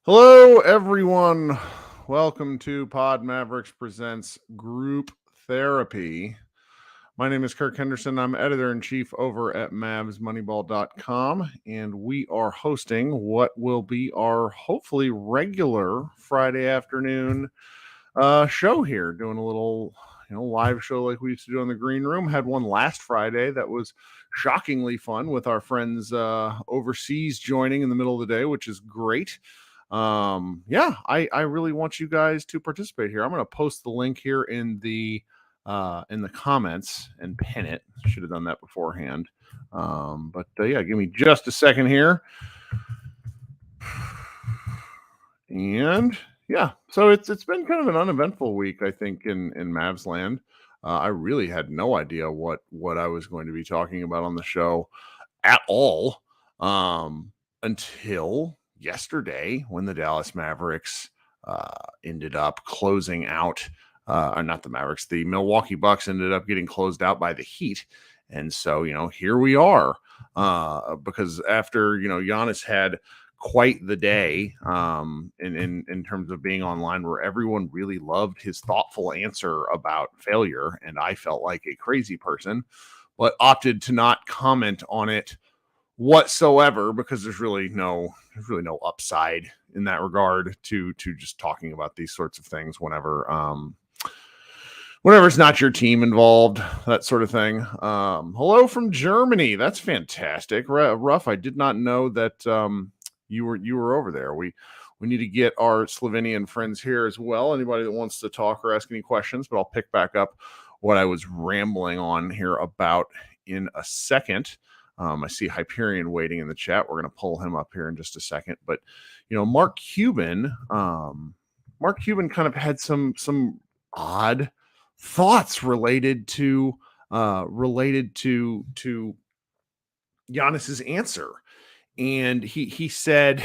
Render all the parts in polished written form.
Hello, everyone. Welcome to Pod Mavericks Presents Group Therapy. My name is Kirk Henderson. I'm editor-in-chief over at mavsmoneyball.com, and we are hosting what will be our hopefully regular Friday afternoon show here, doing a little live show like we used to do in the green room. Had one last Friday that was shockingly fun with our friends overseas joining in the middle of the day, which is great. I really want you guys to participate here. I'm going to post the link here in the comments and pin it. Should have done that beforehand. Give me just a second here. And yeah, so it's been kind of an uneventful week, I think, in Mavs land. I really had no idea what I was going to be talking about on the show at all until yesterday when the Dallas Mavericks ended up closing out, or not the Mavericks, the Milwaukee Bucks ended up getting closed out by the Heat. And so, here we are because after, Giannis had quite the day in terms of being online, where everyone really loved his thoughtful answer about failure. And I felt like a crazy person, but opted to not comment on it whatsoever because there's really no upside in that regard to just talking about these sorts of things whenever it's not your team involved, that sort of thing. Hello from Germany. That's fantastic. Ruff, I did not know that you were over there. We need to get our Slovenian friends here as well. Anybody that wants to talk or ask any questions, but I'll pick back up what I was rambling on here about in a second. I see Hyperion waiting in the chat. We're going to pull him up here in just a second. But, Mark Cuban kind of had some odd thoughts related to Giannis's answer. And he said,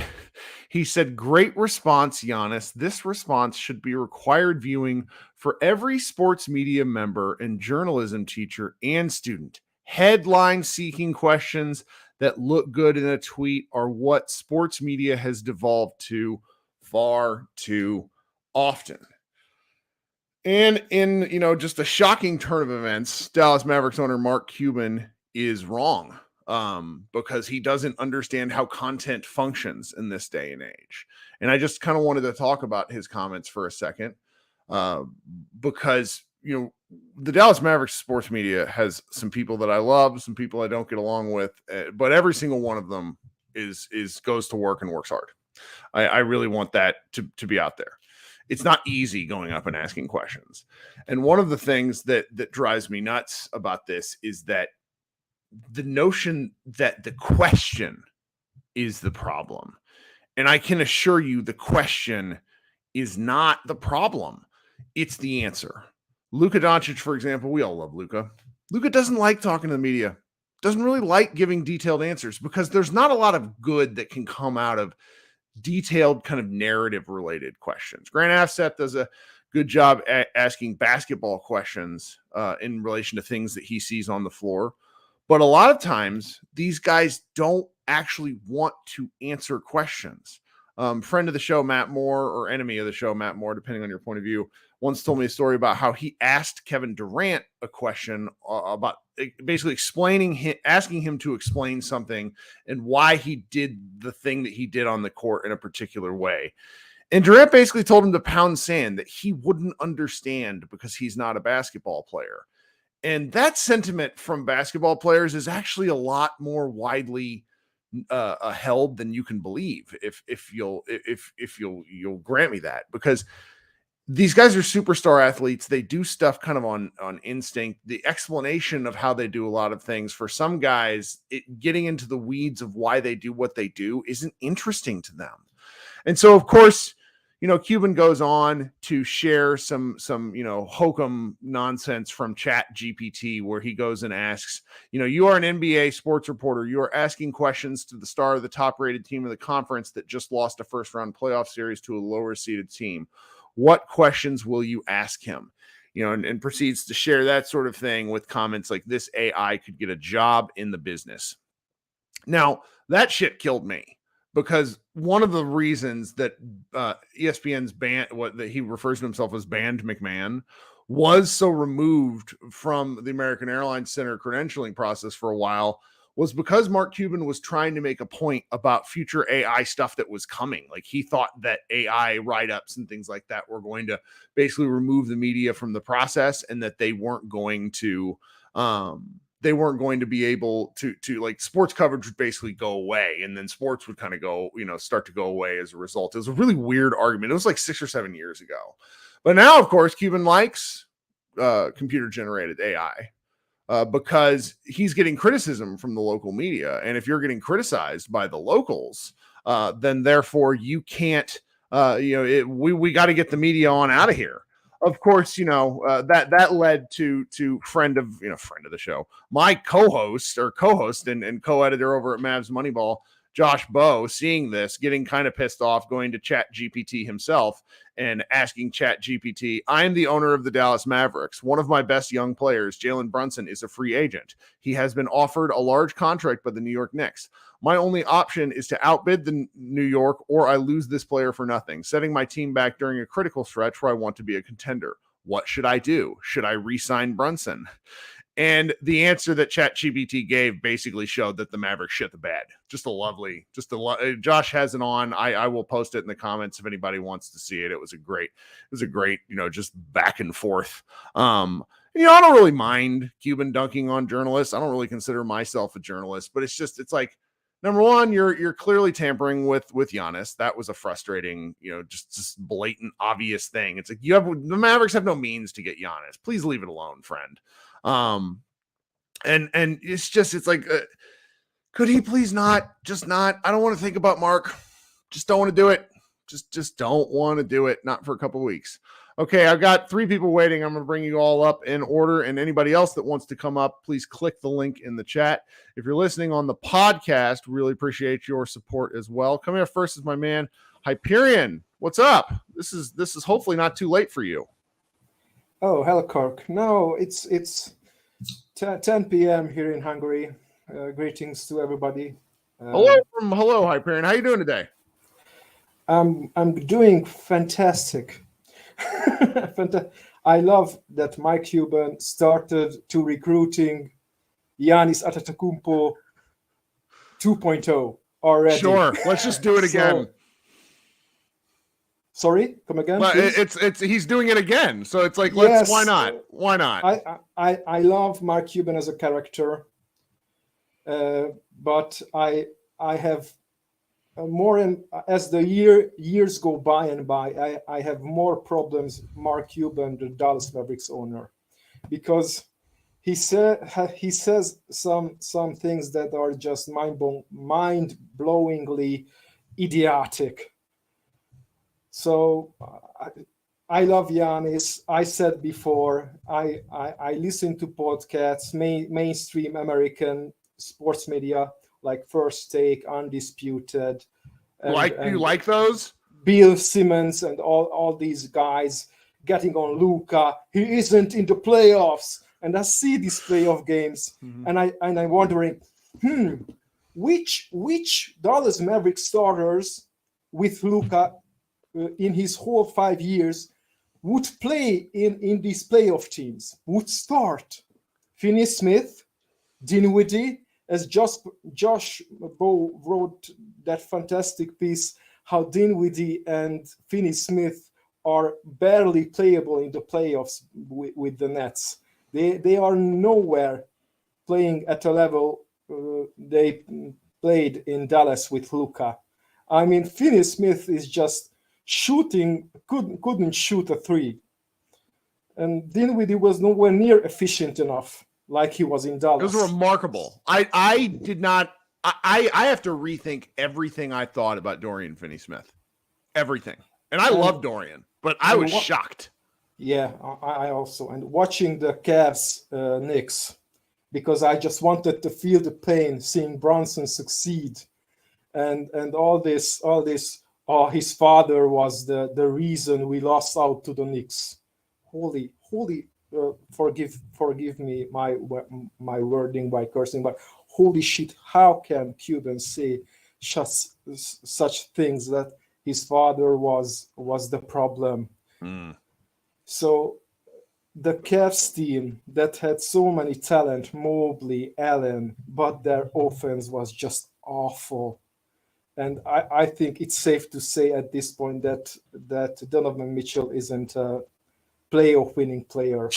great response, Giannis. This response should be required viewing for every sports media member and journalism teacher and student. Headline-seeking questions that look good in a tweet are what sports media has devolved to far too often. And in, just a shocking turn of events, Dallas Mavericks owner Mark Cuban is wrong because he doesn't understand how content functions in this day and age. And I just kind of wanted to talk about his comments for a second because, the Dallas Mavericks sports media has some people that I love, some people I don't get along with, but every single one of them goes to work and works hard. I really want that to be out there. It's not easy going up and asking questions. And one of the things that drives me nuts about this is that the notion that the question is the problem. And I can assure you the question is not the problem. It's the answer. Luka Doncic, for example, we all love Luka. Luka doesn't like talking to the media, doesn't really like giving detailed answers because there's not a lot of good that can come out of detailed kind of narrative related questions. Grant Afseth does a good job at asking basketball questions in relation to things that he sees on the floor. But a lot of times these guys don't actually want to answer questions. Friend of the show, Matt Moore, or enemy of the show, Matt Moore, depending on your point of view, once told me a story about how he asked Kevin Durant a question about basically asking him to explain something and why he did the thing that he did on the court in a particular way. And Durant basically told him to pound sand, that he wouldn't understand because he's not a basketball player. And that sentiment from basketball players is actually a lot more widely held than you can believe, if you'll grant me that, because these guys are superstar athletes. They do stuff kind of on instinct. The explanation of how they do a lot of things, for some guys, getting into the weeds of why they do what they do isn't interesting to them. And so, of course, Cuban goes on to share some hokum nonsense from Chat GPT, where he goes and asks, you are an NBA sports reporter. You are asking questions to the star of the top rated team in the conference that just lost a first round playoff series to a lower seeded team. What questions will you ask him? And proceeds to share that sort of thing with comments like, this AI could get a job in the business. Now, that shit killed me, because one of the reasons that ESPN's that he refers to himself as Banned McMahon was so removed from the American Airlines Center credentialing process for a while was because Mark Cuban was trying to make a point about future AI stuff that was coming. Like he thought that AI write-ups and things like that were going to basically remove the media from the process, and that they weren't going to be able to like sports coverage would basically go away, and then sports would kind of go, start to go away as a result. It was a really weird argument. It was like 6 or 7 years ago. But now, of course, Cuban likes computer generated AI. Because he's getting criticism from the local media. And if you're getting criticized by the locals, then therefore you can't, we got to get the media on out of here. Of course, that led to friend of the show, my co-host and co-editor over at Mavs Moneyball, Josh Bowe, seeing this, getting kind of pissed off, going to Chat GPT himself and asking Chat GPT, I am the owner of the Dallas Mavericks. One of my best young players, Jalen Brunson, is a free agent. He has been offered a large contract by the New York Knicks. My only option is to outbid the New York, or I lose this player for nothing, setting my team back during a critical stretch where I want to be a contender. What should I do? Should I re-sign Brunson? And the answer that ChatGPT gave basically showed that the Mavericks shit the bed. Josh has it on. I will post it in the comments if anybody wants to see it. It was a great, just back and forth. I don't really mind Cuban dunking on journalists. I don't really consider myself a journalist, but it's like, number one, you're clearly tampering with Giannis. That was a frustrating, just blatant, obvious thing. It's like the Mavericks have no means to get Giannis. Please leave it alone, friend. And it's like, could he please not? I don't want to think about Mark. Just don't want to do it. Just don't want to do it. Not for a couple of weeks. Okay, I've got 3 people waiting. I'm going to bring you all up in order, and anybody else that wants to come up, please click the link in the chat. If you're listening on the podcast, really appreciate your support as well. Coming up first is my man Hyperion. What's up? This is hopefully not too late for you. Oh, hello, Kirk. No, it's 10 p.m. here in Hungary. Greetings to everybody. Hello, Hyperion. How you doing today? I'm doing fantastic. I love that Mike Cuban started to recruiting Giannis Antetokounmpo 2.0 already. Sure, let's just do it again. Sorry, come again. Well, it's he's doing it again, so it's like, yes, why not? Why not? I love Mark Cuban as a character, but I have more, and as the years go by and by, I have more problems with Mark Cuban, the Dallas Mavericks owner, because he says some things that are just mind-blowingly idiotic. So I love Giannis. I said before, I listen to podcasts, mainstream American sports media like First Take, Undisputed. You like those? Bill Simmons and all these guys getting on Luka. He isn't in the playoffs. And I see these playoff games, and I'm wondering, which Dallas Mavericks starters with Luka in his whole 5 years would play in these playoff teams, would start? Finney Smith, Dinwiddie, as Josh Bowe wrote that fantastic piece, how Dinwiddie and Finney Smith are barely playable in the playoffs with the Nets. They are nowhere playing at a level they played in Dallas with Luka. I mean, Finney Smith is just shooting, couldn't shoot a three. And Dinwiddie was nowhere near efficient enough like he was in Dallas. It was remarkable. I did not, I have to rethink everything I thought about Dorian Finney-Smith. Everything. And I love Dorian, but I was shocked. Yeah, I also. And watching the Cavs Knicks, because I just wanted to feel the pain seeing Brunson succeed. And all this, his father was the reason we lost out to the Knicks. Holy, forgive me my wording by cursing, but holy shit, how can Cubans say such things, that his father was the problem. So the Cavs team that had so many talent, Mobley, Allen, but their offense was just awful. And I think it's safe to say at this point that Donovan Mitchell isn't a playoff winning player.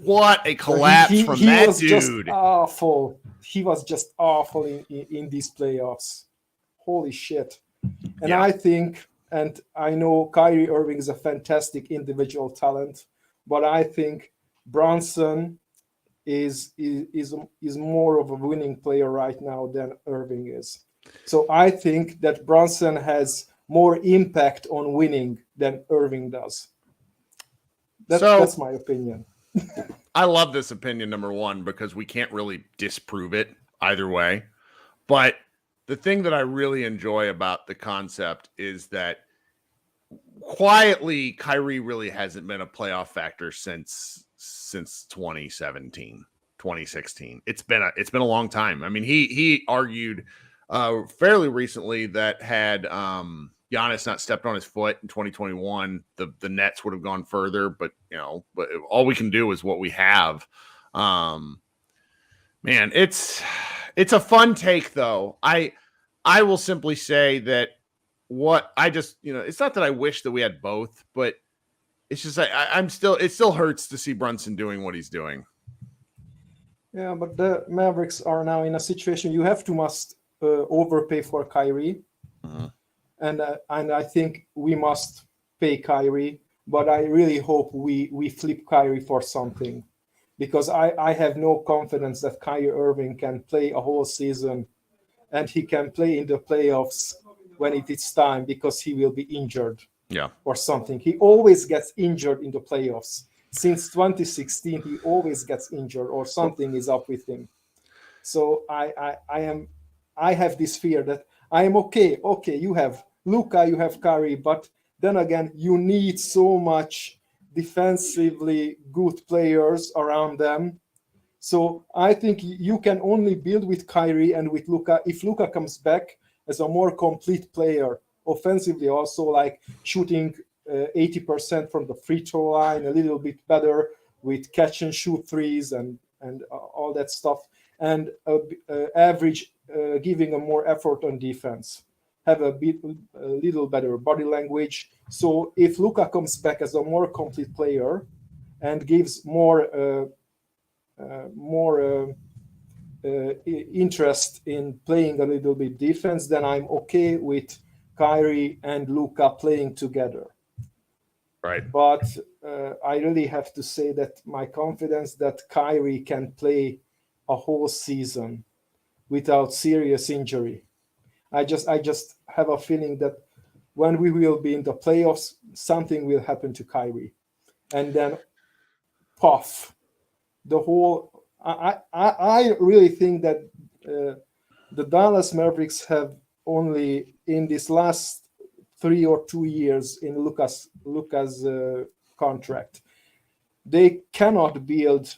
What a collapse from he that was dude. Just awful. He was just awful in these playoffs. Holy shit. And Yeah. I think, and I know Kyrie Irving is a fantastic individual talent, but I think Brunson is more of a winning player right now than Irving is. So I think that Brunson has more impact on winning than Irving does. That's my opinion. I love this opinion, number one, because we can't really disprove it either way. But the thing that I really enjoy about the concept is that quietly, Kyrie really hasn't been a playoff factor since 2017, 2016. It's been a long time. I mean, he argued fairly recently that had Giannis not stepped on his foot in 2021, the Nets would have gone further. But but all we can do is what we have. Man, it's a fun take, though. I will simply say that what I just, it's not that I wish that we had both, but it's just it still hurts to see Brunson doing what he's doing. Yeah, but the Mavericks are now in a situation you must overpay for Kyrie, and I think we must pay Kyrie. But I really hope we flip Kyrie for something, because I have no confidence that Kyrie Irving can play a whole season, and he can play in the playoffs when it is time, because he will be injured. Yeah. Or something. He always gets injured in the playoffs. Since 2016, he always gets injured, or something is up with him. So I have this fear that I am okay. Okay, you have Luka, you have Kyrie, but then again, you need so much defensively good players around them. So I think you can only build with Kyrie and with Luka if Luka comes back as a more complete player, offensively also, like shooting 80% from the free throw line, a little bit better with catch and shoot threes and all that stuff, and average giving a more effort on defense, have a little better body language. So if Luka comes back as a more complete player and gives more interest in playing a little bit defense, then I'm okay with Kyrie and Luka playing together. Right. But I really have to say that my confidence that Kyrie can play a whole season without serious injury. I just have a feeling that when we will be in the playoffs, something will happen to Kyrie, and then puff, the whole. I really think that the Dallas Mavericks have only in this last 3 or 2 years in Luka's contract, they cannot build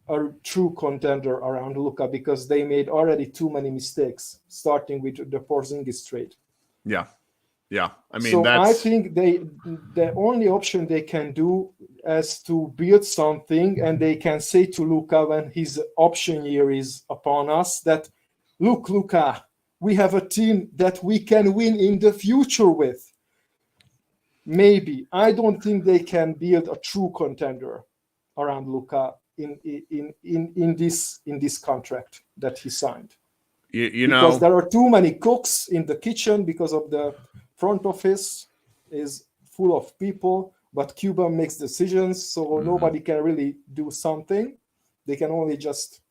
a true contender around Luka, because they made already too many mistakes, starting with the Porzingis trade. Yeah. I mean, so I think the only option they can do is to build something, and they can say to Luka when his option year is upon us that, look, Luka, we have a team that we can win in the future with. Maybe. I don't think they can build a true contender around Luka in this contract that he signed. Because there are too many cooks in the kitchen, because of the front office is full of people, but Cuban makes decisions, so nobody can really do something. They can only just,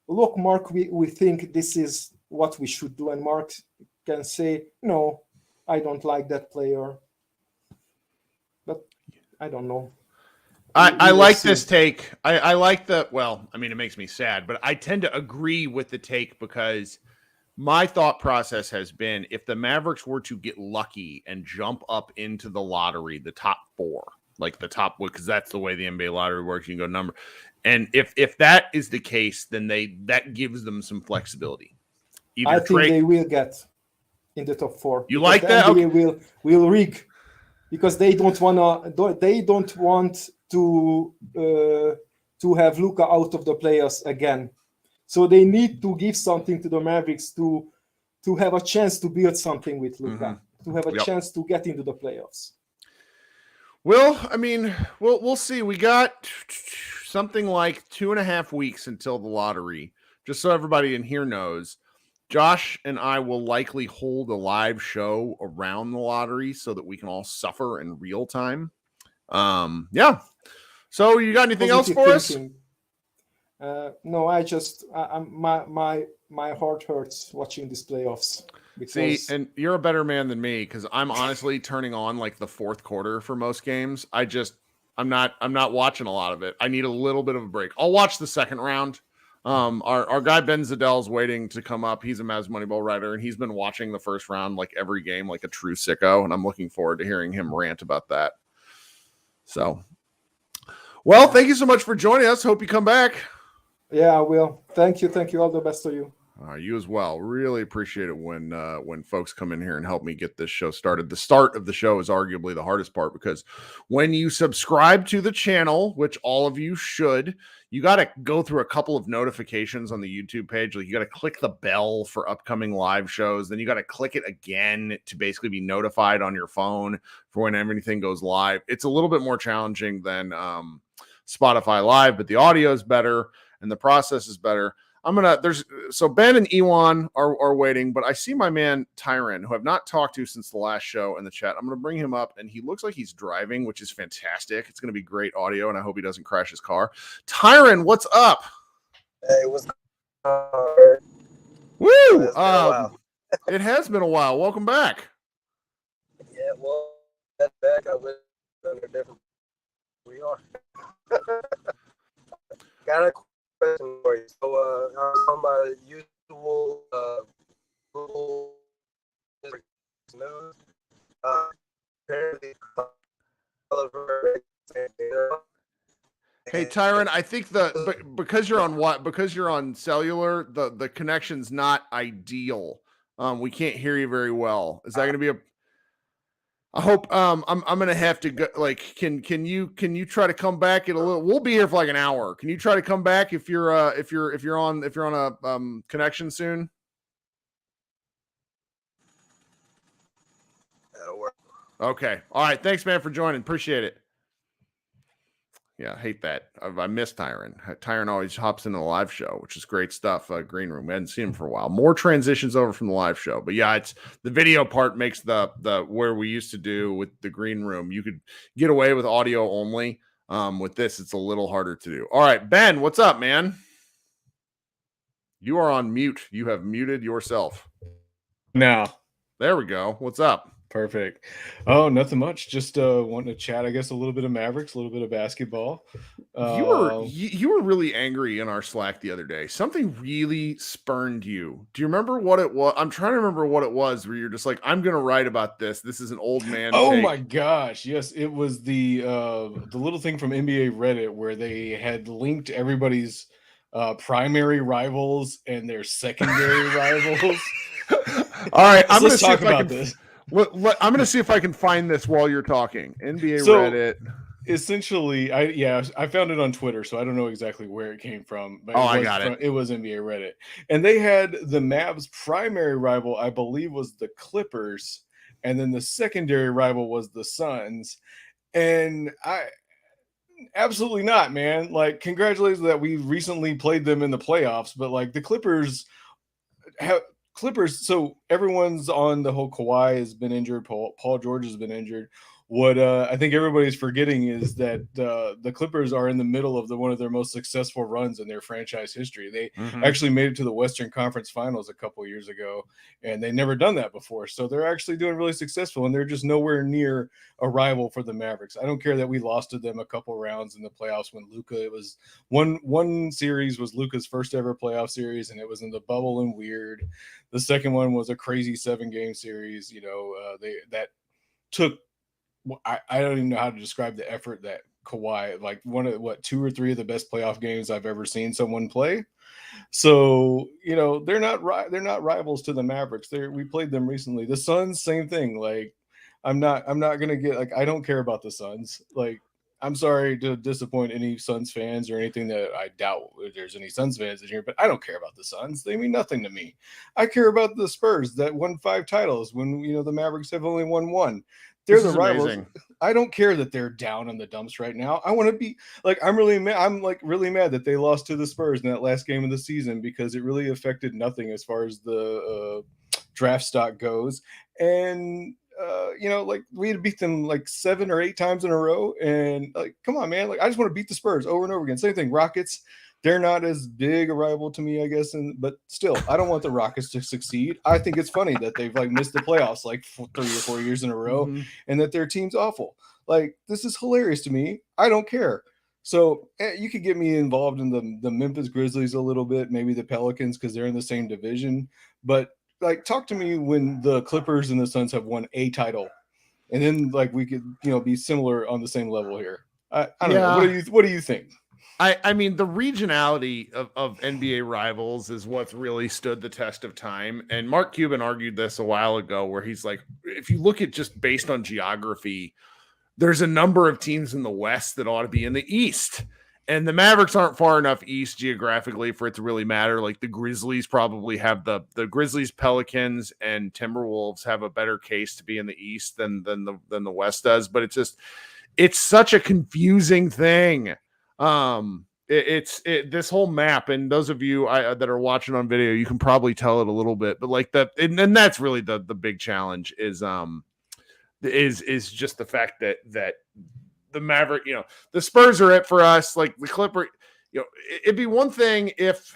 look, Mark, we think this is what we should do, and Mark can say, no, I don't like that player. But I don't know. I like this take. I like it makes me sad, but I tend to agree with the take, because my thought process has been, if the Mavericks were to get lucky and jump up into the lottery, the top 4, like the top, because that's the way the NBA lottery works, you can go number. And if that is the case, then that gives them some flexibility. I think they will get. in the top 4. You like that? NBA will rig, because they don't want to have Luka out of the playoffs again. So they need to give something to the Mavericks to have a chance to build something with Luka, to have a chance to get into the playoffs. Well, I mean, we'll see. We got something like 2.5 weeks until the lottery. Just so everybody in here knows, Josh and I will likely hold a live show around the lottery so that we can all suffer in real time. Yeah. So you got anything else for us? No, my heart hurts watching these playoffs. See, and you're a better man than me, because I'm honestly turning on like the fourth quarter for most games. I'm not watching a lot of it. I need a little bit of a break. I'll watch the second round. Our guy Ben Zadel's waiting to come up. He's a Mavs Moneyball writer, and he's been watching the first round like every game, like a true sicko. And I'm looking forward to hearing him rant about that. So, well, thank you so much for joining us. Hope you come back. Yeah, I will. Thank you. All the best to you. You as well. Really appreciate it when folks come in here and help me get this show started. The start of the show is arguably the hardest part, because when you subscribe to the channel, which all of you should, you got to go through a couple of notifications on the YouTube page. Like, you got to click the bell for upcoming live shows. Then you got to click it again to basically be notified on your phone for when anything goes live. It's a little bit more challenging than Spotify Live, but the audio is better and the process is better. So Ben and Ewan are waiting, but I see my man Tyron, who I've not talked to since the last show, in the chat. I'm going to bring him up, and he looks like he's driving, which is fantastic. It's going to be great audio, and I hope he doesn't crash his car. Tyron, what's up? Hey, what's going on? Woo! It has been a while. Welcome back. Yeah, well, that's back. I was under different. We are. Got a question for you. So, I was on my usual Google news. Apparently, hey Tyron, I think because you're on cellular, the connection's not ideal. We can't hear you very well. Is that going to be a? I hope I'm gonna have to go. Like, can you try to come back in a little? We'll be here for like an hour. Can you try to come back if you're on a connection soon? That'll work. Okay. All right. Thanks, man, for joining. Appreciate it. Yeah, I hate that. I miss Tyron. Tyron always hops into the live show, which is great stuff. Green Room. We hadn't seen him for a while. More transitions over from the live show. But yeah, it's the video part makes the where we used to do with the Green Room. You could get away with audio only. With this, it's a little harder to do. All right, Ben, what's up, man? You are on mute. You have muted yourself. Now. There we go. What's up? Perfect. Oh, nothing much. Just wanting to chat, I guess, a little bit of Mavericks, a little bit of basketball. You were really angry in our Slack the other day. Something really spurned you. Do you remember what it was? I'm trying to remember what it was, where you're just like, I'm going to write about this. This is an old man. Oh my gosh. Yes. It was the little thing from NBA Reddit where they had linked everybody's primary rivals and their secondary rivals. All right. I'm going to talk about this. I'm going to see if I can find this while you're talking. NBA Reddit. Essentially, I found it on Twitter, so I don't know exactly where it came from. But I got it. It was NBA Reddit. And they had the Mavs' primary rival, I believe, was the Clippers. And then the secondary rival was the Suns. And absolutely not, man. Like, congratulations that we recently played them in the playoffs. But, like, the Clippers so everyone's on the whole Kawhi has been injured. Paul George has been injured. What I think everybody's forgetting is that the Clippers are in the middle of one of their most successful runs in their franchise history. They actually made it to the Western Conference Finals a couple years ago, and they never done that before. So they're actually doing really successful, and they're just nowhere near a rival for the Mavericks. I don't care that we lost to them a couple rounds in the playoffs when Luka. It was one series was Luka's first ever playoff series, and it was in the bubble and weird. The second one was a crazy 7-game series. That took. I don't even know how to describe the effort that Kawhi, like one of 2 or 3 of the best playoff games I've ever seen someone play. So, they're not rivals to the Mavericks. We played them recently. The Suns, same thing. Like, I'm not gonna get, like, I don't care about the Suns. Like, I'm sorry to disappoint any Suns fans or anything. That I doubt there's any Suns fans in here, but I don't care about the Suns. They mean nothing to me. I care about the Spurs that won 5 titles when the Mavericks have only won 1. They're This the is rivals. amazing. I don't care that they're down in the dumps right now. I want to be like, I'm really mad. I'm like really mad that they lost to the Spurs in that last game of the season, because it really affected nothing as far as the draft stock goes. And like, we had beat them like 7 or 8 times in a row, and like, come on, man. Like, I just want to beat the Spurs over and over again. Same thing. Rockets, they're not as big a rival to me, I guess, but still, I don't want the Rockets to succeed. I think it's funny that they've like missed the playoffs like 3 or 4 years in a row, Mhm. and that their team's awful. Like, this is hilarious to me. I don't care. So you could get me involved in the Memphis Grizzlies a little bit, maybe the Pelicans, because they're in the same division. But like, talk to me when the Clippers and the Suns have won a title, and then like we could be similar on the same level here. I don't know. What do you think? I mean, the regionality of NBA rivals is what's really stood the test of time. And Mark Cuban argued this a while ago, where he's like, if you look at just based on geography, there's a number of teams in the West that ought to be in the East. And the Mavericks aren't far enough east geographically for it to really matter. Like, the Grizzlies probably have the Grizzlies, Pelicans, and Timberwolves have a better case to be in the East than the West does. But it's such a confusing thing. This whole map, and those of you that are watching on video, you can probably tell it a little bit, but like that, and that's really the big challenge is just the fact that the Maverick, the Spurs are it for us. Like the Clipper, it'd be one thing if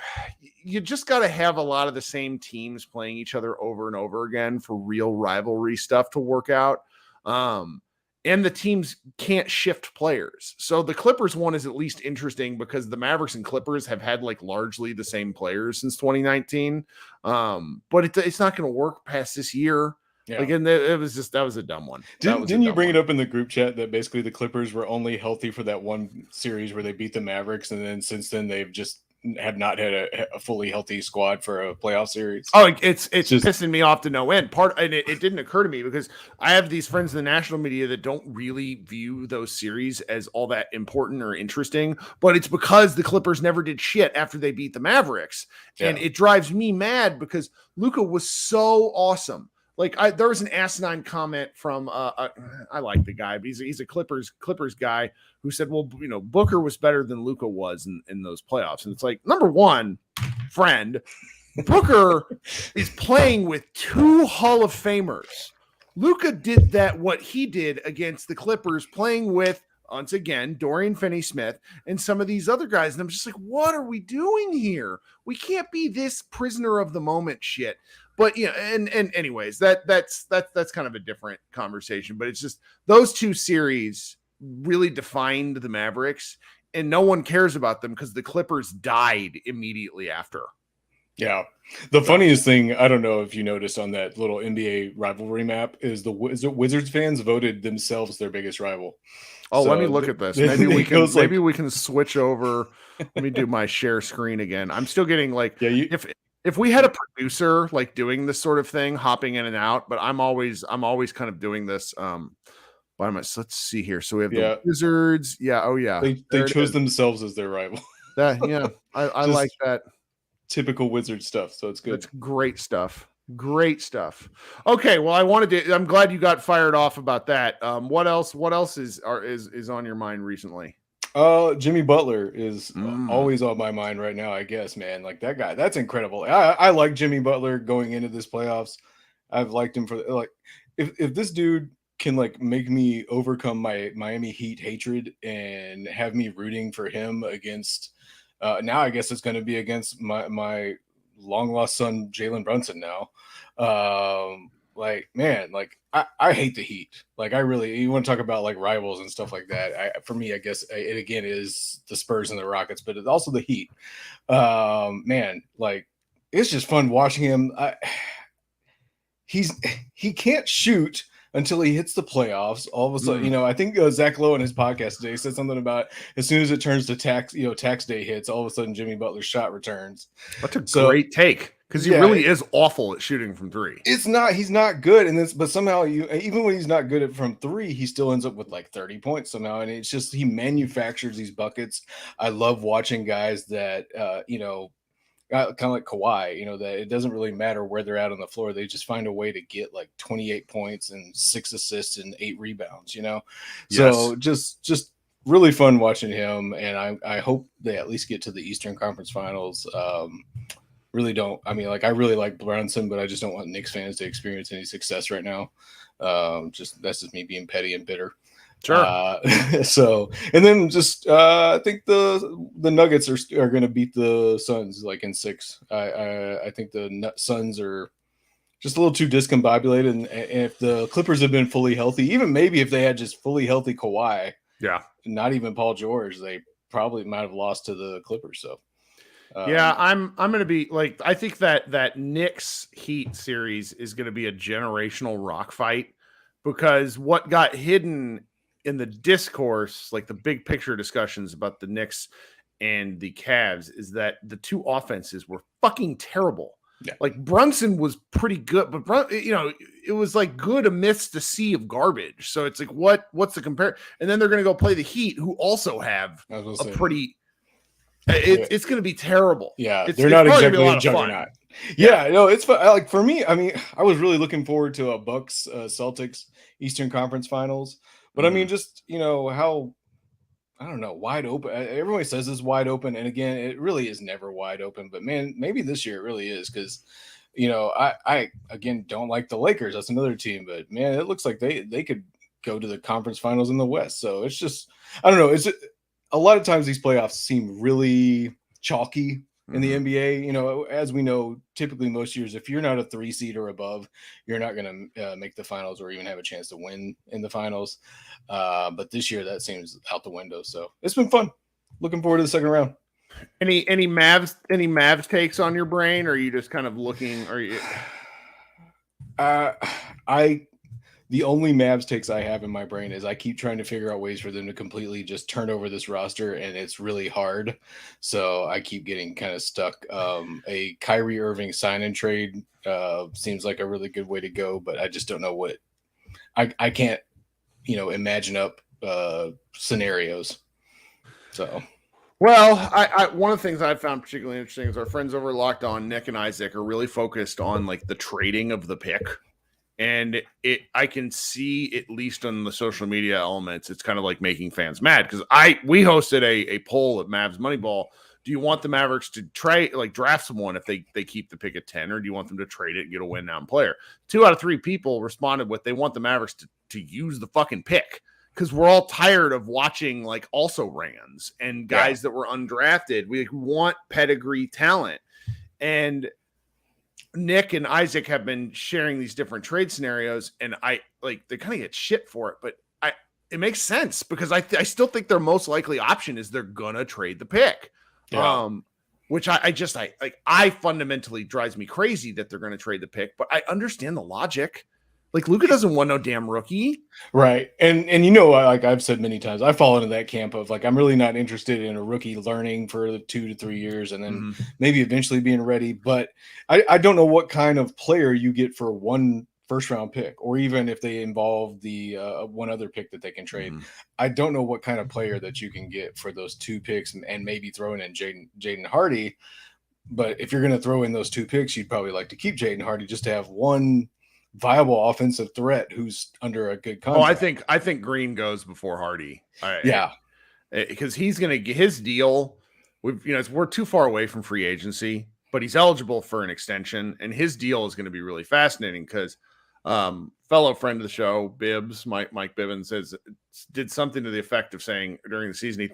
you just got to have a lot of the same teams playing each other over and over again for real rivalry stuff to work out. And the teams can't shift players. So the Clippers one is at least interesting because the Mavericks and Clippers have had like largely the same players since 2019. But it's not going to work past this year. Yeah. Again, that was a dumb one. Didn't you bring it up in the group chat that basically the Clippers were only healthy for that one series where they beat the Mavericks, and then since then they've just have not had a fully healthy squad for a playoff series? Oh, it's just pissing me off to no end. And it didn't occur to me because I have these friends in the national media that don't really view those series as all that important or interesting, but it's because the Clippers never did shit after they beat the Mavericks. Yeah. And it drives me mad because Luka was so awesome. Like there was an asinine comment from I like the guy, but he's a Clippers guy who said, well, Booker was better than Luka was in those playoffs. And it's like, number one, friend, Booker is playing with 2 Hall of Famers. Luka did what he did against the Clippers, playing with, once again, Dorian Finney-Smith and some of these other guys. And I'm just like, what are we doing here? We can't be this prisoner of the moment shit. But and anyways, that's kind of a different conversation. But it's just those 2 series really defined the Mavericks, and no one cares about them because the Clippers died immediately after. Yeah. The funniest thing, I don't know if you noticed on that little NBA rivalry map, is the Wizards fans voted themselves their biggest rival. Oh, so let me look at this. Maybe we can switch over. Let me do my share screen again. I'm still getting like, if we had a producer like doing this sort of thing, hopping in and out, but I'm always kind of doing this by myself. Let's see here. So we have the Wizards. Yeah. Oh yeah. They chose themselves as their rival. I like that. Typical Wizard stuff. So it's good. It's great stuff. Great stuff. Okay. Well, I'm glad you got fired off about that. What else is on your mind recently? Jimmy Butler is always on my mind right now, I guess, man. Like that guy, that's incredible. I like Jimmy Butler going into this playoffs. I've liked him for like, if this dude can like make me overcome my Miami Heat hatred and have me rooting for him against, now I guess it's going to be against my long lost son, Jalen Brunson now. Like, man, like I hate the Heat. Like you want to talk about like rivals and stuff like that. For me, I guess it again is the Spurs and the Rockets, but it's also the Heat. Man, like it's just fun watching him. He can't shoot until he hits the playoffs. All of a sudden, I think Zach Lowe in his podcast today said something about as soon as it turns to tax day hits, all of a sudden Jimmy Butler's shot returns. That's a great take, because he really is awful at shooting from three. He's not good, but somehow even when he's not good from three, he still ends up with like 30 points somehow, and it's just he manufactures these buckets. I love watching guys that kind of like Kawhi, that it doesn't really matter where they're at on the floor. They just find a way to get like 28 points and 6 assists and 8 rebounds, Yes. So just really fun watching him. And I hope they at least get to the Eastern Conference Finals. Really don't. I mean, I really like Brunson, but I just don't want Knicks fans to experience any success right now. That's just me being petty and bitter. Sure. And then I think the Nuggets are going to beat the Suns in 6. I think the Suns are just a little too discombobulated, and if the Clippers had been fully healthy, even maybe if they had just fully healthy Kawhi, not even Paul George, they probably might have lost to the Clippers. So. I'm going to be I think that Knicks Heat series is going to be a generational rock fight, because what got hidden in the discourse, the big picture discussions about the Knicks and the Cavs, is that the two offenses were fucking terrible. Yeah. Brunson was pretty good, but it was good amidst a sea of garbage. So it's what's the compare? And then they're going to go play the Heat, who also have a pretty. It's going to be terrible. Yeah, they're not exactly a juggernaut. Yeah, no, it's fun. For me, I mean, I was really looking forward to a Bucks Celtics Eastern Conference Finals, but I mean, just how, I don't know, wide open. Everybody says it's wide open, and again, it really is never wide open. But man, maybe this year it really is, because I again don't like the Lakers. That's another team, but man, it looks like they could go to the conference finals in the West. So it's just, I don't know. It's a lot of times these playoffs seem really chalky in the NBA. As we know, typically most years, if you're not a 3 seed or above, you're not going to make the finals or even have a chance to win in the finals. But this year that seems out the window. So it's been fun. Looking forward to the second round. Any Mavs takes on your brain, or are you just kind of looking? Are you? The only Mavs takes I have in my brain is I keep trying to figure out ways for them to completely just turn over this roster, and it's really hard. So I keep getting kind of stuck. A Kyrie Irving sign and trade seems like a really good way to go, but I just don't know what. I can't, imagine up scenarios. So. Well, I one of the things I found particularly interesting is our friends over Locked On, Nick and Isaac, are really focused on the trading of the pick. And I can see, at least on the social media elements, it's kind of making fans mad, because we hosted a poll at Mavs Moneyball. Do you want the Mavericks to draft someone if they keep the pick at 10, or do you want them to trade it and get a win now player? 2 out of 3 people responded with they want the Mavericks to use the fucking pick, because we're all tired of watching also rans and guys that were undrafted. We want pedigree talent. And Nick and Isaac have been sharing these different trade scenarios, and they kind of get shit for it, but it makes sense, because I still think their most likely option is they're gonna trade the pick. Which I fundamentally drives me crazy that they're gonna trade the pick, but I understand the logic. Luka doesn't want no damn rookie. Right. And I've said many times, I fall into that camp of I'm really not interested in a rookie learning for 2 to 3 years and then maybe eventually being ready. But I don't know what kind of player you get for one first round pick, or even if they involve the one other pick that they can trade. I don't know what kind of player that you can get for those 2 picks, and maybe throwing in Jaden Hardy. But if you're going to throw in those 2 picks, you'd probably like to keep Jaden Hardy just to have one viable offensive threat who's under a good contract. I think Green goes before Hardy. Because he's going to get his deal. We're too far away from free agency, but he's eligible for an extension, and his deal is going to be really fascinating, because fellow friend of the show, Bibbs, Mike Bibbins, did something to the effect of saying during the season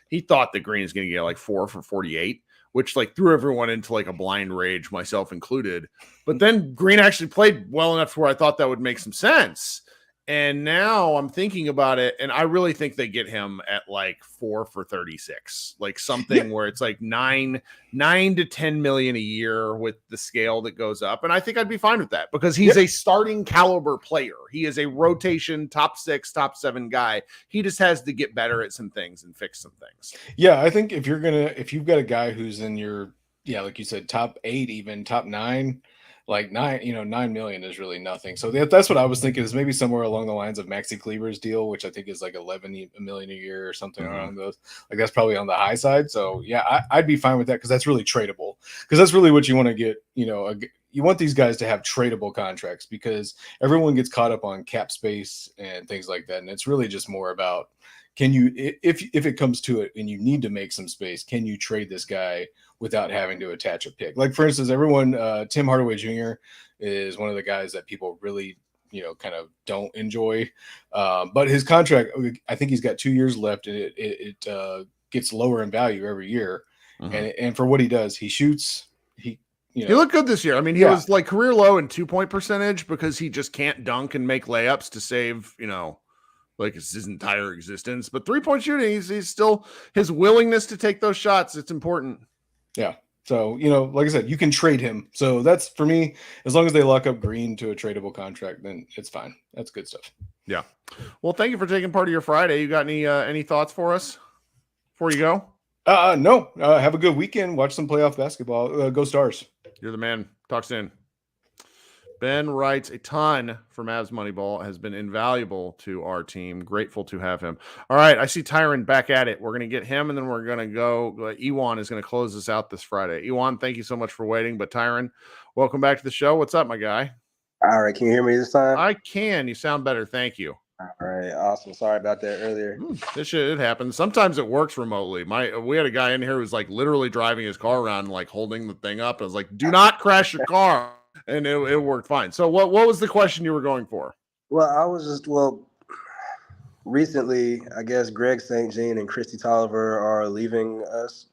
he thought that Green is going to get 4 for 48. Which threw everyone into a blind rage, myself included. But then Green actually played well enough to where I thought that would make some sense. And now I'm thinking about it, and I really think they get him at like 4 for 36, like something where it's like 9 to 10 million a year with the scale that goes up. And I think I'd be fine with that because he's a starting caliber player. He is a rotation top 6, top 7 guy. He just has to get better at some things and fix some things. Yeah, I think if you've got a guy who's in your, like you said, top 8, even top 9, like 9 million is really nothing. So that's what I was thinking, is maybe somewhere along the lines of Maxi Kleber's deal, which I think is like 11 million a year or something around those. Like that's probably on the high side. So yeah, I'd be fine with that because that's really tradable. Because that's really what you want to get. You want these guys to have tradable contracts because everyone gets caught up on cap space and things like that, and it's really just more about, can you, if it comes to it and you need to make some space, can you trade this guy without having to attach a pick? Like, for instance, Tim Hardaway Jr. is one of the guys that people really, kind of don't enjoy. But his contract, I think he's got 2 years left, and it gets lower in value every year. And for what he does, he shoots. He looked good this year. I mean, he was like career low in 2-point percentage because he just can't dunk and make layups to save, like his entire existence. But 3-point shooting, he's still, his willingness to take those shots, it's important. Yeah. So, like I said, you can trade him. So that's, for me, as long as they lock up Green to a tradable contract, then it's fine. That's good stuff. Yeah. Well, thank you for taking part of your Friday. You got any thoughts for us before you go? No. Have a good weekend. Watch some playoff basketball. Go Stars. You're the man. Talk soon. Ben writes, a ton for Mavs Moneyball, has been invaluable to our team. Grateful to have him. All right, I see Tyron back at it. We're going to get him, and then we're going to go. Ewan is going to close us out this Friday. Ewan, thank you so much for waiting. But Tyron, welcome back to the show. What's up, my guy? All right, can you hear me this time? I can. You sound better. Thank you. All right, awesome. Sorry about that earlier. It happens. Sometimes it works remotely. We had a guy in here who was like literally driving his car around and like holding the thing up. I was like, do not crash your car. And it worked fine. So what was the question you were going for? Well, recently, I guess Greg St. Jean and Christy Tolliver are leaving us.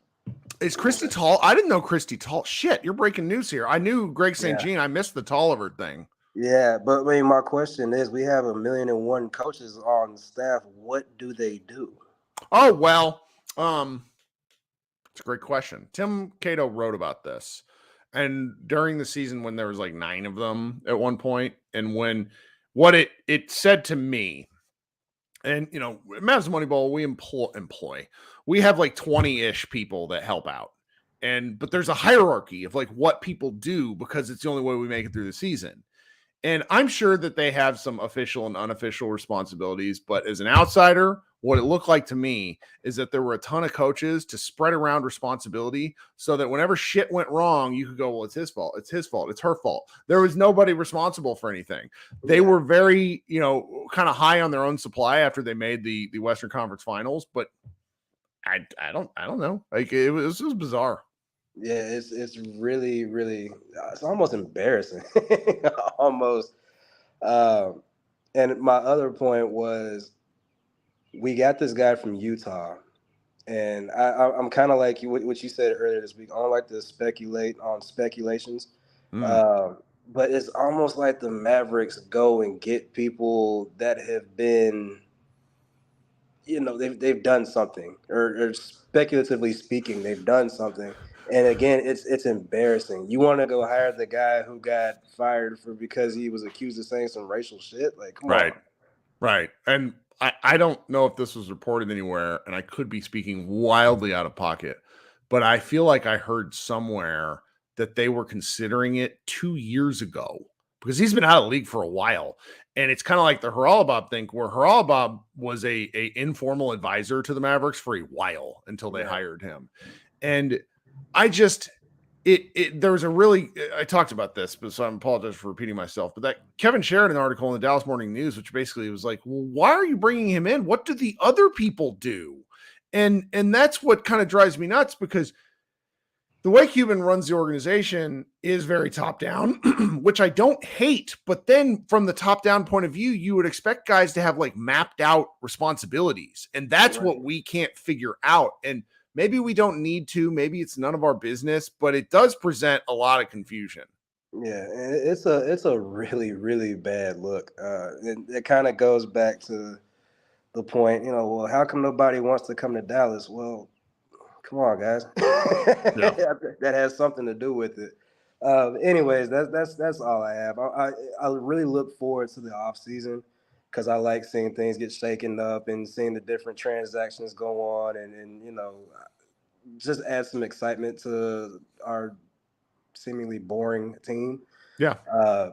Is Christy Tall? I didn't know Christy Tall. Shit, you're breaking news here. I knew Greg St. Jean. I missed the Tolliver thing. Yeah, but I mean, my question is, we have 1,000,001 coaches on staff. What do they do? Oh, well, it's a great question. Tim Cato wrote about this. And during the season when there was like 9 of them at one point, and when what it said to me, and Mavs Moneyball, we employ, we have like 20-ish people that help out. But there's a hierarchy of like what people do because it's the only way we make it through the season. And I'm sure that they have some official and unofficial responsibilities, but as an outsider, what it looked like to me is that there were a ton of coaches to spread around responsibility so that whenever shit went wrong, you could go, well, it's his fault. It's his fault. It's her fault. There was nobody responsible for anything. They were very, kind of high on their own supply after they made the Western Conference Finals, but I don't know. Like it was bizarre. Yeah, it's really, really, it's almost embarrassing, almost. And my other point was, we got this guy from Utah, and I'm kind of like what you said earlier this week. I don't like to speculate on speculations, but it's almost like the Mavericks go and get people that have been, they've done something, or speculatively speaking, they've done something. And again, it's embarrassing. You want to go hire the guy who got fired because he was accused of saying some racial shit? Like, come on. Right. And I don't know if this was reported anywhere, and I could be speaking wildly out of pocket, but I feel like I heard somewhere that they were considering it 2 years ago because he's been out of the league for a while. And it's kind of like the Haralabob thing, where Haralabob was a informal advisor to the Mavericks for a while until they hired him. And I just, there was I talked about this, but so I apologize for repeating myself, but that Kevin Sheridan article in the Dallas Morning News, which basically was like, well, why are you bringing him in? What do the other people do? And that's what kind of drives me nuts, because the way Cuban runs the organization is very top down, which I don't hate. But then from the top down point of view, you would expect guys to have like mapped out responsibilities. And that's what we can't figure out. And maybe we don't need to, maybe it's none of our business, but it does present a lot of confusion. Yeah, it's a really, really bad look. And it kind of goes back to the point, well, how come nobody wants to come to Dallas? Well, come on, guys. Yeah. That has something to do with it. Anyways, that's all I have. I really look forward to the off season because I like seeing things get shaken up and seeing the different transactions go on and just add some excitement to our seemingly boring team. Yeah.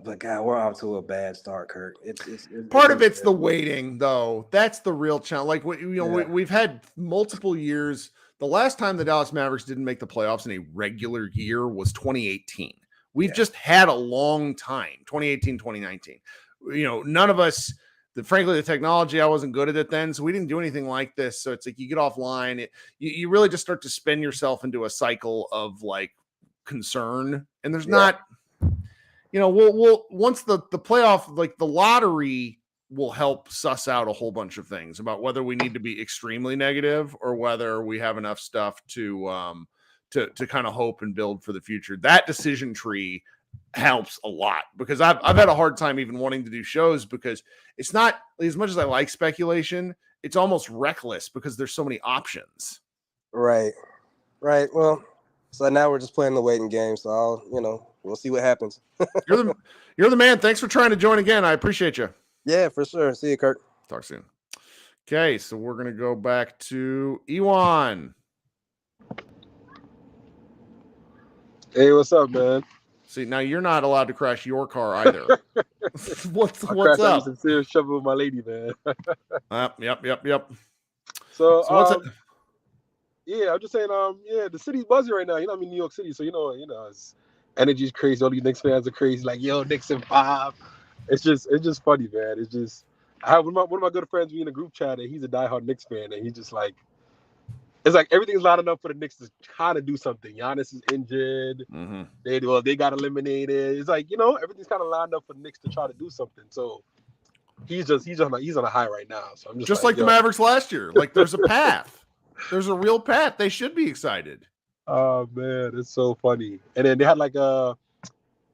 But God, we're off to a bad start, Kirk. Part of it's the waiting, though. That's the real challenge. Like, Yeah. we've had multiple years. The last time the Dallas Mavericks didn't make the playoffs in a regular year was 2018. We've just had a long time, 2018, 2019. None of us, frankly, the technology, I wasn't good at it then, so we didn't do anything like this. So it's like you get offline. You really just start to spin yourself into a cycle of, like, concern. And there's not – we'll once the playoff, like the lottery will help suss out a whole bunch of things about whether we need to be extremely negative or whether we have enough stuff to kind of hope and build for the future. That decision tree helps a lot because I've had a hard time even wanting to do shows because it's not, as much as I like speculation, it's almost reckless because there's so many options. Right. Well, so now we're just playing the waiting game. So we'll see what happens. You're the man. Thanks for trying to join again. I appreciate you. Yeah, for sure. See you, Kirk. Talk soon. Okay, so we're going to go back to Ewan. Hey, what's up, man? See, now you're not allowed to crash your car either. what's I'm up? some serious trouble with my lady, man. Yep. So what's it? Yeah, I'm just saying, the city's buzzing right now. I'm in New York City, so it's energy's crazy. All these Knicks fans are crazy, like, yo, Knicks in 5. It's just funny, man. It's just I have one of my good friends. We in a group chat, and he's a diehard Knicks fan, and he's just like, it's like everything's lining up for the Knicks to kind of do something. Giannis is injured. Mm-hmm. They got eliminated. It's like everything's kind of lined up for the Knicks to try to do something. So he's on a high right now. So I'm just like the Mavericks last year. Like there's a path. There's a real path. They should be excited. Oh man, it's so funny. And then they had like a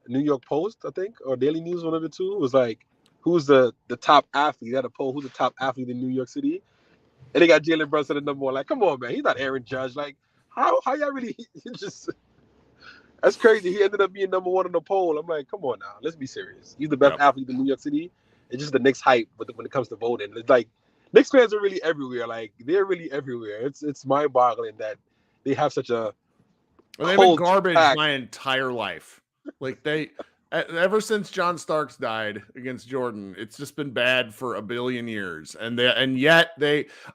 New York Post, I think, or Daily News, one of the two. It was like, who's the top athlete? They had a poll, who's the top athlete in New York City? And they got Jalen Brunson at number 1. Like, come on, man, he's not Aaron Judge. Like, how y'all really just? That's crazy. He ended up being number 1 on the poll. I'm like, come on now, let's be serious. He's the best athlete in New York City. It's just the Knicks hype when it comes to voting. It's like Knicks fans are really everywhere. Like they're really everywhere. It's mind-boggling that they have such a. They've been garbage my entire life. Like ever since John Starks died against Jordan, it's just been bad for a billion years. And yet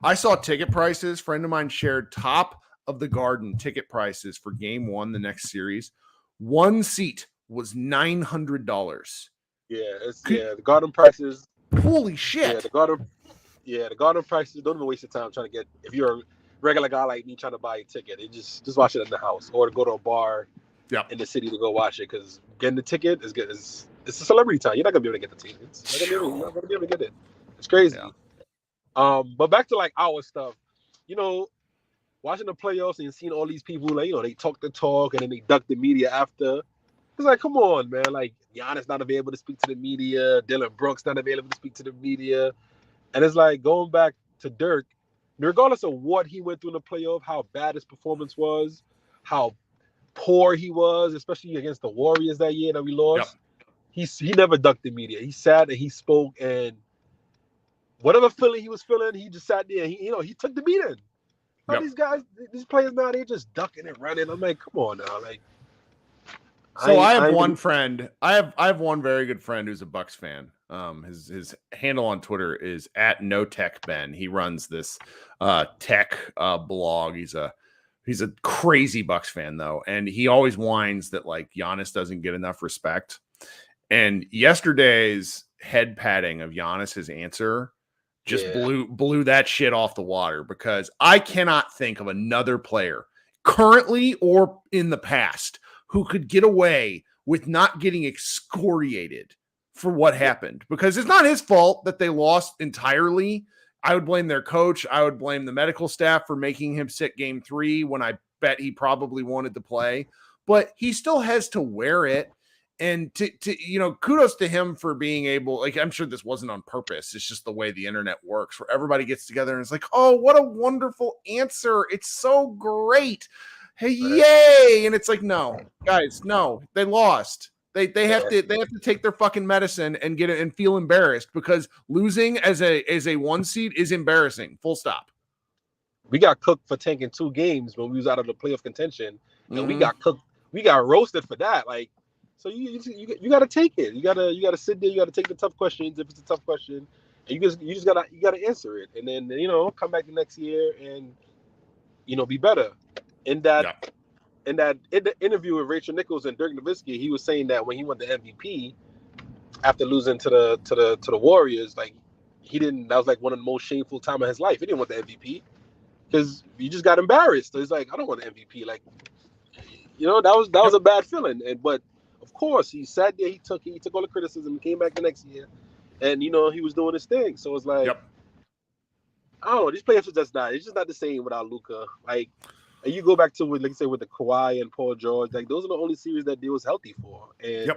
I saw ticket prices. Friend of mine shared top of the Garden ticket prices for Game 1, the next series. One seat was $900. Yeah, the Garden prices. Holy shit! The Garden prices. Don't even waste your time trying to get. If you're a regular guy like me trying to buy a ticket, and just watch it in the house or to go to a bar. In the city to go watch it because getting the ticket is good. It's a celebrity time. You're not gonna be able to get the tickets. You're not gonna be able to get it. It's crazy. Yeah. But back to like our stuff. Watching the playoffs and seeing all these people like they talk the talk and then they duck the media after. It's like, come on, man. Like Giannis not available to speak to the media. Dylan Brooks not available to speak to the media. And it's like going back to Dirk, regardless of what he went through in the playoff, how bad his performance was, how poor he was, especially against the Warriors that year that we lost. Yep. He never ducked the media. He sat and he spoke, and whatever feeling he was feeling, he just sat there. He took the beating. All these guys, these players now, they're just ducking and running. I'm like, come on now, like. So I have one friend. I have one very good friend who's a Bucks fan. His handle on Twitter is @NoTechBen. He runs this tech blog. He's a crazy Bucks fan, though, and he always whines that like Giannis doesn't get enough respect. And yesterday's head patting of Giannis's answer just blew that shit off the water because I cannot think of another player currently or in the past who could get away with not getting excoriated for what happened because it's not his fault that they lost entirely. I would blame their coach. I would blame the medical staff for making him sit Game 3 when I bet he probably wanted to play. But he still has to wear it. And to kudos to him for being able, like, I'm sure this wasn't on purpose. It's just the way the internet works, where everybody gets together and it's like, oh, what a wonderful answer. It's so great. Hey, yay. And it's like, no, guys, no, they lost. They have to take their fucking medicine and get it and feel embarrassed, because losing as a 1 seed is embarrassing. Full stop. We got cooked for tanking 2 games when we was out of the playoff contention, and we got cooked. We got roasted for that. Like, so you got to take it. You got to sit there. You got to take the tough questions if it's a tough question, and you just got to answer it, and then come back the next year and be better. In the interview with Rachel Nichols and Dirk Nowitzki, he was saying that when he won the MVP after losing to the Warriors, like, that was like one of the most shameful time of his life. He didn't want the MVP because he just got embarrassed. So he's like, I don't want the MVP. Like, that was a bad feeling. But of course, he sat there, he took all the criticism, came back the next year, and he was doing his thing. So it's like, I don't know, these players it's just not the same without Luka. Like, and you go back to with the Kawhi and Paul George, like, those are the only series that they was healthy for. And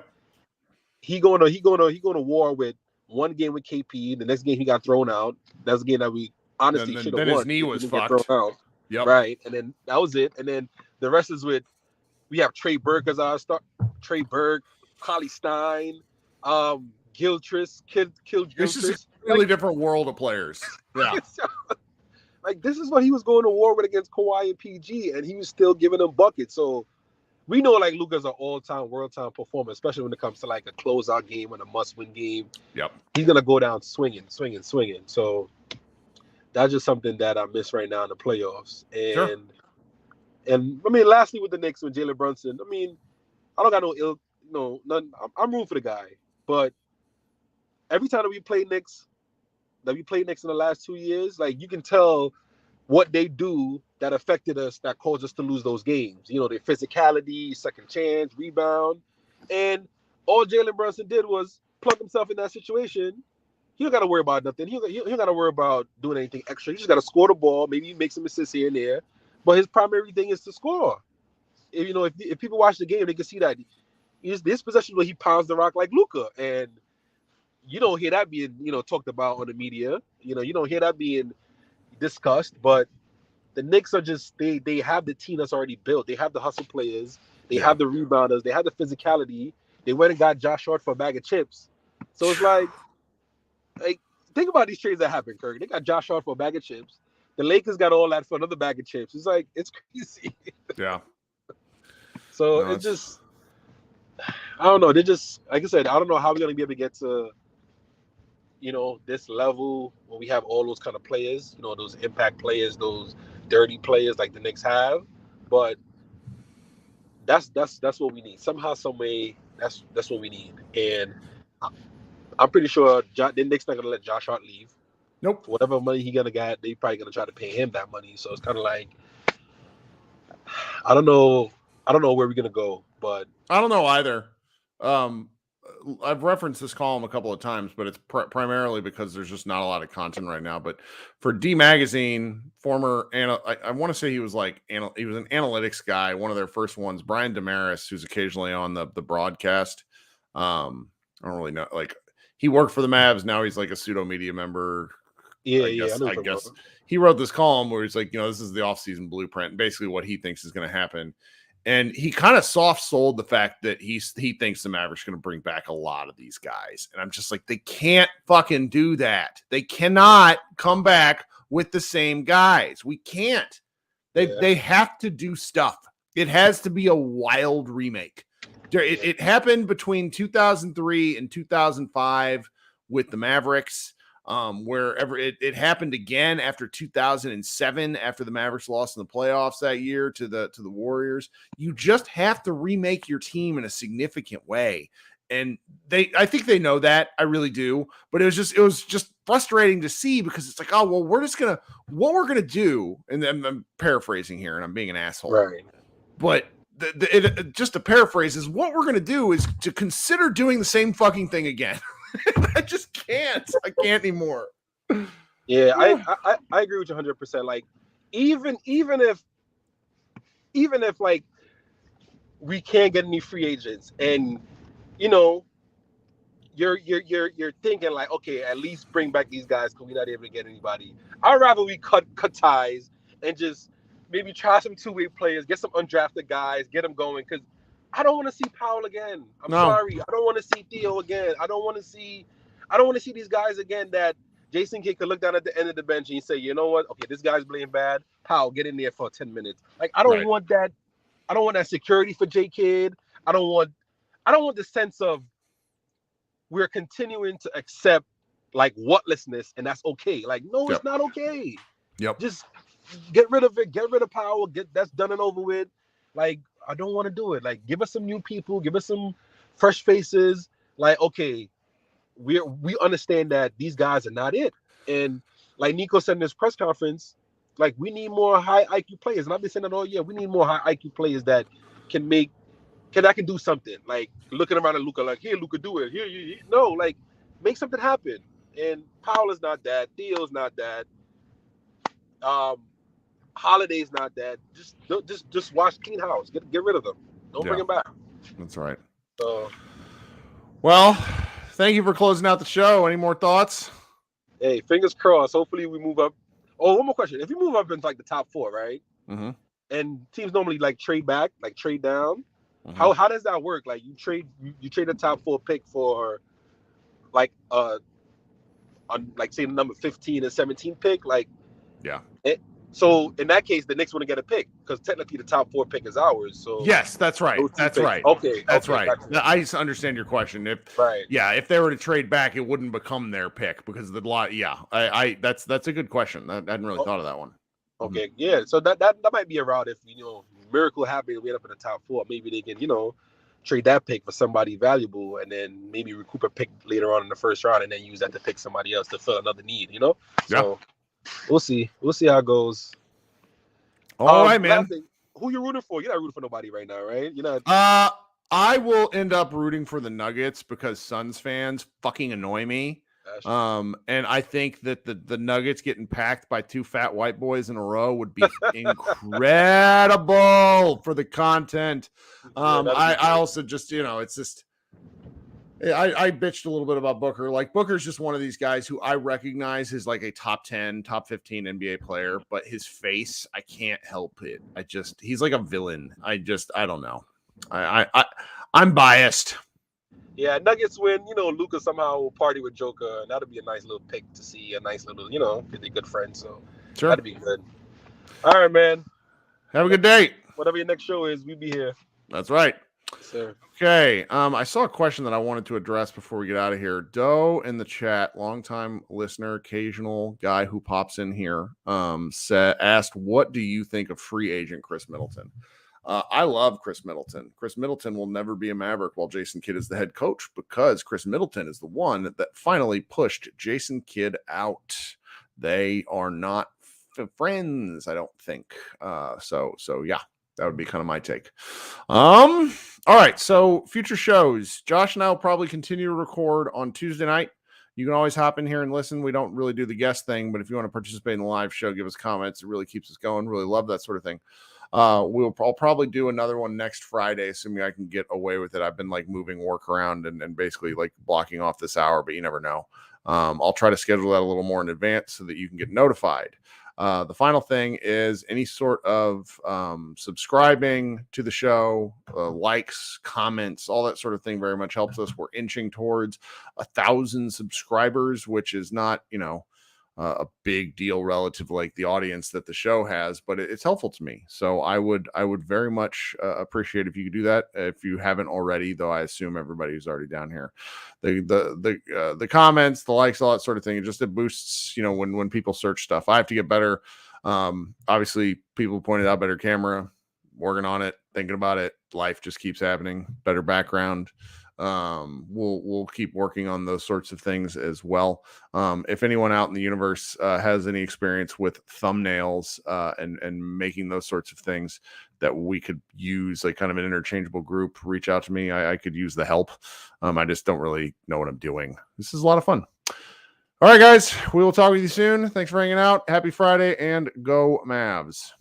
he going to war with one game with KP. The next game he got thrown out. That's a game that we honestly should have won. Then his knee was fucked. Right, and then that was it. And then the rest is we have Trey Burke as our start. Trey Burke, Holly Stein, Gilchrist, Gilchrist. This is a really different world of players. Yeah. Like, this is what he was going to war with against Kawhi and PG, and he was still giving them buckets. So we know, like, Luka's an all-time, world-time performer, especially when it comes to, like, a closeout game and a must-win game. Yep. He's going to go down swinging. So that's just something that I miss right now in the playoffs. And I mean, lastly with the Knicks, with Jalen Brunson, I mean, I don't got none. I'm rooting for the guy. But every time that we play Knicks in the last 2 years, like, you can tell what they do that affected us, that caused us to lose those games. Their physicality, second chance, rebound. And all Jalen Brunson did was plug himself in that situation. He don't got to worry about nothing. He don't got to worry about doing anything extra. He just got to score the ball. Maybe make some assists here and there. But his primary thing is to score. If people watch the game, they can see that this possession where he pounds the rock like Luka. And you don't hear that being, talked about on the media. You don't hear that being discussed. But the Knicks are just, they have the team that's already built. They have the hustle players. They have the rebounders. They have the physicality. They went and got Josh Hart for a bag of chips. So it's like think about these trades that happened, Kirk. They got Josh Hart for a bag of chips. The Lakers got all that for another bag of chips. It's like, it's crazy. Yeah. So it's just, I don't know. They just, like I said, I don't know how we're going to be able to get to, this level when we have all those kind of players, those impact players, those dirty players like the Knicks have. But that's what we need. Somehow, some way, that's what we need. And I'm pretty sure the Knicks not going to let Josh Hart leave. Nope. Whatever money he gonna get, they probably gonna try to pay him that money. So it's kind of like, I don't know where we're gonna go, but I don't know either. I've referenced this column a couple of times, but it's primarily because there's just not a lot of content right now. But for D Magazine, I want to say he was an analytics guy, one of their first ones, Brian Damaris, who's occasionally on the broadcast. I don't really know. Like, he worked for the Mavs. Now he's like a pseudo media member. I guess he wrote this column where he's like, this is the offseason blueprint, basically what he thinks is going to happen. And he kind of soft sold the fact that he thinks the Mavericks are going to bring back a lot of these guys. And I'm just like, they can't fucking do that. They cannot come back with the same guys. We can't. They have to do stuff. It has to be a wild remake. It happened between 2003 and 2005 with the Mavericks. Wherever it happened again after 2007, after the Mavericks lost in the playoffs that year to the Warriors. You just have to remake your team in a significant way. And I think they know that. I really do. But it was just frustrating to see, because it's like, oh, well, what we're gonna do. And then I'm paraphrasing here and I'm being an asshole. Right. But just to paraphrase, is what we're gonna do is to consider doing the same fucking thing again. I just can't. I can't anymore. Yeah, I agree with you 100%. Like, even if like we can't get any free agents and you know, you're thinking like, okay, at least bring back these guys because we're not able to get anybody. I'd rather we cut ties and just maybe try some two-way players, get some undrafted guys, get them going. Because I don't want to see Powell again. I'm sorry, I don't want to see Theo again. I don't want to see these guys again that Jason Kidd could look down at the end of the bench and say, you know what? Okay, this guy's playing bad. Powell, get in there for 10 minutes. Like I don't want that. I don't want that security for J Kidd. I don't want the sense of we're continuing to accept like whatlessness, and that's okay. Like, no, it's not okay. Yep. Just get rid of it. Get rid of Powell. That's done and over with. Like, I don't want to do it. Like, give us some new people. Give us some fresh faces. Like, okay, we understand that these guys are not it. And like Nico said in this press conference, like we need more high IQ players. And I've been saying that all year. We need more high IQ players that can do something. Like looking around at Luka, like, here, Luka, do it. Here, no, like make something happen. And Powell is not that. Theo's not that. Holiday's not that. Just watch Clean House. Get rid of them. Don't bring them back. That's right. So, well, thank you for closing out the show. Any more thoughts? Hey, fingers crossed. Hopefully we move up. Oh, one more question. If you move up into like the top 4, right? Mm-hmm. And teams normally like trade back, like trade down. Mm-hmm. How does that work? Like you trade a top 4 pick for like like say the number 15 and 17 pick, like so in that case the Knicks wouldn't get a pick because technically the top 4 pick is ours. So yes, that's right. That's right. Okay, that's right. Gotcha. I just understand your question. If they were to trade back, it wouldn't become their pick because the lot. Yeah, that's a good question. I hadn't really thought of that one. Okay, yeah. So that might be a route if miracle happens, we end up in the top 4. Maybe they can trade that pick for somebody valuable, and then maybe recoup a pick later on in the first round, and then use that to pick somebody else to fill another need. So we'll see how it goes. All right, man. Thing, who you rooting for? You're not rooting for nobody right now, right? You're not. I will end up rooting for the Nuggets because Suns fans fucking annoy me. And I think that the Nuggets getting packed by 2 fat white boys in a row would be incredible for the content. I also just, it's just, I bitched a little bit about Booker. Like Booker's just one of these guys who I recognize as like a top 10, top 15 NBA player, but his face, I can't help it. He's like a villain. I don't know. I'm biased. Yeah, Nuggets win. Luka somehow will party with Joker, and that'll be a nice little pick to see. A nice little, because they're good friends. So that'd be good. All right, man. Have a good day. Whatever your next show is, we'll be here. That's right. Yes, sir. Okay. I saw a question that I wanted to address before we get out of here. Doe in the chat, longtime listener, occasional guy who pops in here, asked, "What do you think of free agent Chris Middleton?" I love Chris Middleton. Chris Middleton will never be a Maverick while Jason Kidd is the head coach because Chris Middleton is the one that finally pushed Jason Kidd out. They are not friends, I don't think. So yeah, that would be kind of my take. All right. So future shows, Josh and I will probably continue to record on Tuesday night. You can always hop in here and listen. We don't really do the guest thing, but if you want to participate in the live show, give us comments. It really keeps us going. Really love that sort of thing. I'll probably do another one next Friday, assuming I can get away with it. I've been like moving work around and basically like blocking off this hour, but you never know. I'll try to schedule that a little more in advance so that you can get notified. The final thing is any sort of subscribing to the show, likes, comments, all that sort of thing very much helps us. We're inching towards 1,000 subscribers, which is not, a big deal relative to like the audience that the show has, but it's helpful to me. So I would very much appreciate if you could do that. If you haven't already, though, I assume everybody who's already down here, the comments, the likes, all that sort of thing. It boosts, when people search stuff. I have to get better. Obviously people pointed out better camera, working on it, thinking about it. Life just keeps happening. Better background. We'll keep working on those sorts of things as well. If anyone out in the universe has any experience with thumbnails and making those sorts of things that we could use, like kind of an interchangeable group, reach out to me. I could use the help. I just don't really know what I'm doing. This is a lot of fun. All right, guys, we will talk with you soon. Thanks for hanging out. Happy Friday and go Mavs.